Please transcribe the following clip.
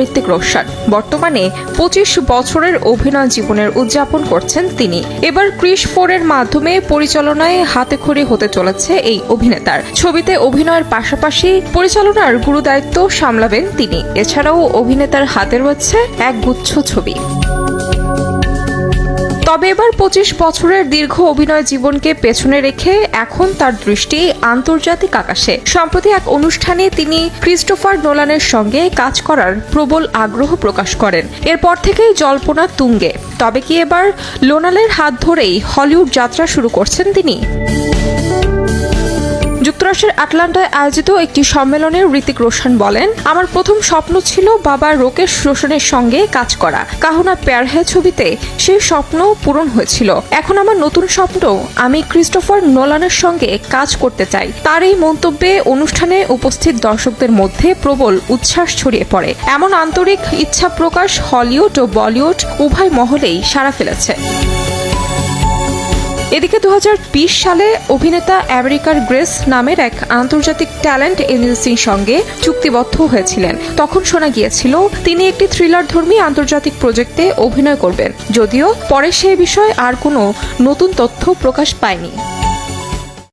ঋত্বিক রোশন। বর্তমানে 25 বছরের অভিনয় জীবনের উদযাপন করছেন তিনি। এবার ক্রিশ 4 এর মাধ্যমে পরিচালনায় হাতেখড়ি হতে চলেছে এই অভিনেতার। ছবিতে অভিনয়ের পাশাপাশি পরিচালনার গুরুদায়িত্ব সামলাবেন তিনি। এছাড়াও অভিনেতার হাতে রয়েছে এক গুচ্ছ ছবি। তবে এবার 25 বছরের দীর্ঘ অভিনয় জীবনকে পেছনে রেখে এখন তার দৃষ্টি আন্তর্জাতিক আকাশে। সম্প্রতি এক অনুষ্ঠানে তিনি ক্রিস্টোফার নোলানের সঙ্গে কাজ করার প্রবল আগ্রহ প্রকাশ করেন। এরপর থেকেই জল্পনা তুঙ্গে। তবে কি এবার নোলানের হাত ধরেই হলিউড যাত্রা শুরু করছেন তিনি? যুক্তরাষ্ট্রের আটলান্টায় আয়োজিত একটি সম্মেলনে ঋত্বিক রোশন বলেন, আমার প্রথম স্বপ্ন ছিল বাবা রাকেশ রোশনের সঙ্গে কাজ করা। কাহনা প্যার হ্যায় ছবিতে সেই স্বপ্ন পূরণ হয়েছিল। এখন আমার নতুন স্বপ্ন, আমি ক্রিস্টোফার নোলানের সঙ্গে কাজ করতে চাই। তার এই মন্তব্যে অনুষ্ঠানে উপস্থিত দর্শকদের মধ্যে প্রবল উচ্ছ্বাস ছড়িয়ে পড়ে। এমন আন্তরিক ইচ্ছা প্রকাশ হলিউড ও বলিউড উভয় মহলেই সাড়া ফেলেছে। এদিকে 2020 সালে অভিনেতা আমেরিকার গ্রেস নামের এক আন্তর্জাতিক ট্যালেন্ট এজেন্সির সঙ্গে চুক্তিবদ্ধ হয়েছিলেন। তখন শোনা গিয়েছিল তিনি একটি থ্রিলারধর্মী আন্তর্জাতিক প্রজেক্টে অভিনয় করবেন, যদিও পরে সে বিষয়ে আর কোনো নতুন তথ্য প্রকাশ পায়নি।